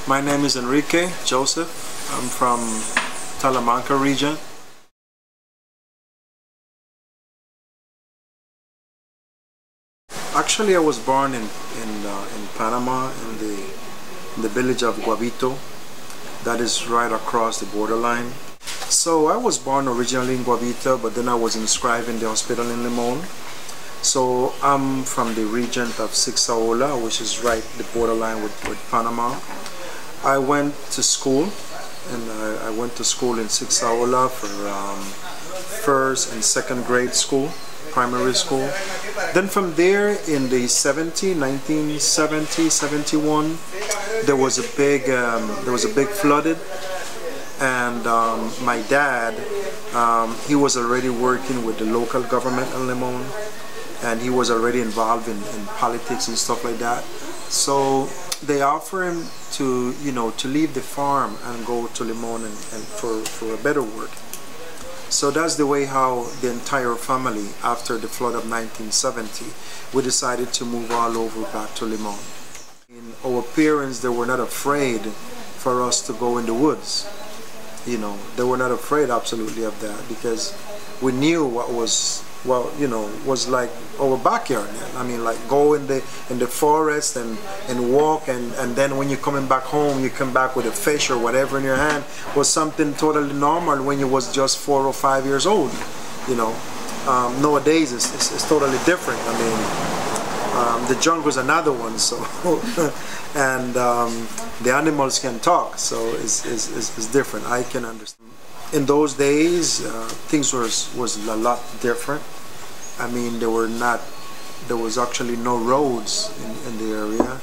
My name is Enrique Joseph. I'm from Talamanca region. Actually, I was born in Panama, in the village of Guavito. That is right across the borderline. So I was born originally in Guavito, but then I was inscribed in the hospital in Limón. So I'm from the region of Sixaola, which is right the borderline with Panama. I went to school, and I went to school in Sixaola for first and second grade school, primary school. Then from there, in the 1970, 71, there was a big flooding, and my dad, he was already working with the local government in Limón, and he was already involved in politics and stuff like that. So they offer him to, to leave the farm and go to Limón and for a better work. So that's the way how the entire family, after the flood of 1970, we decided to move all over back to Limón. Our parents, they were not afraid for us to go in the woods. They were not afraid absolutely of that, because we knew what was, was like our backyard. I mean, like go in the forest and walk, and then when you're coming back home, you come back with a fish or whatever in your hand, was something totally normal when you was just 4 or 5 years old. Nowadays it's totally different. I mean, the jungle is another one, so and the animals can talk, so it's different. I can understand. In those days, things was a lot different. I mean, there was actually no roads in the area.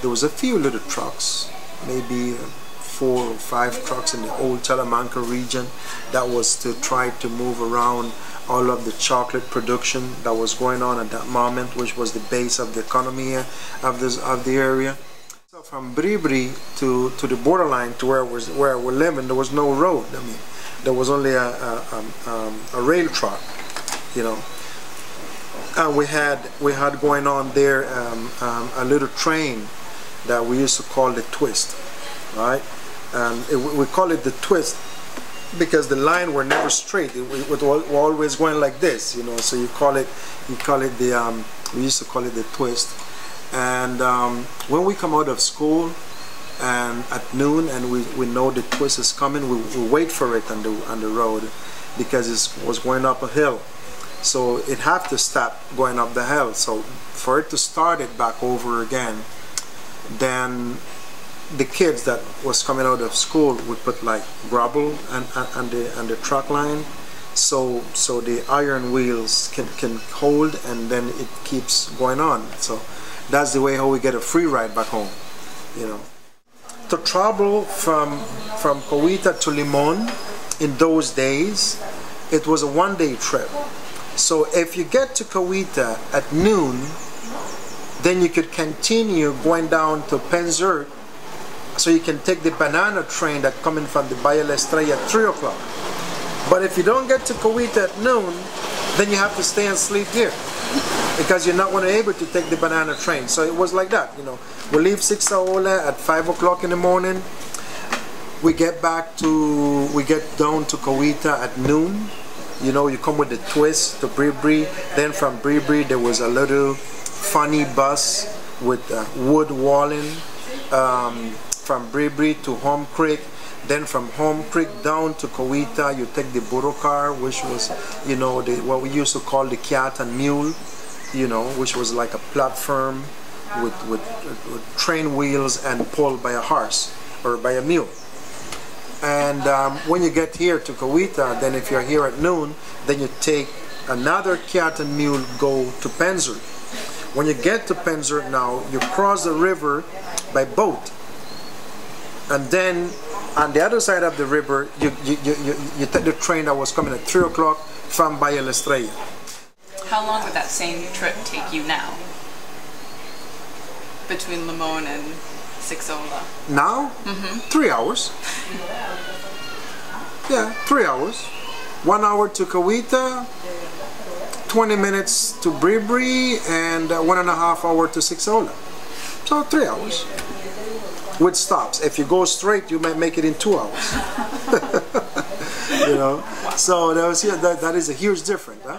There was a few little trucks, maybe 4 or 5 trucks in the old Talamanca region. That was to try to move around all of the chocolate production that was going on at that moment, which was the base of the economy of the area. So from Bribri to the borderline, to where we're living, there was no road. I mean, there was only a rail track, and we had going on there a little train that we used to call the twist, right? And we call it the twist because the line were never straight. It was always going like this, So we used to call it the twist. And when we come out of school, and at noon, and we know the twist is coming, we wait for it on the road, because it was going up a hill, so it have to stop going up the hill. So for it to start it back over again, then the kids that was coming out of school would put like gravel and the track line, so the iron wheels can hold, and then it keeps going on. So that's the way how we get a free ride back home, To travel from Cowita to Limón in those days, it was a one-day trip. So if you get to Cowita at noon, then you could continue going down to Penzert, so you can take the banana train that coming from the Valle La Estrella at 3 o'clock. But if you don't get to Cowita at noon, then you have to stay and sleep here, because you're not going to be able to take the banana train. So it was like that, We leave Sixaola at 5 o'clock in the morning. We get down to Cowita at noon. You come with the twist to Bribri. Then from Bribri, there was a little funny bus with wood walling from Bribri to Home Creek. Then from Home Creek down to Cowita, you take the burro car, which was, what we used to call the cat and mule, which was like a platform with train wheels and pulled by a horse or by a mule. And when you get here to Cowita, then if you're here at noon, then you take another cat and mule, go to Penzert. When you get to Penzert now, you cross the river by boat, and then on the other side of the river, you take the train that was coming at 3 o'clock from Valle La Estrella. How long would that same trip take you now, between Limón and Sixaola? Now? 3 hours. Yeah, 3 hours. 1 hour to Cowita, 20 minutes to Bribri, and 1.5 hours to Sixaola. So 3 hours. with stops. If you go straight, you might make it in 2 hours. You know, so that is a huge difference. Huh?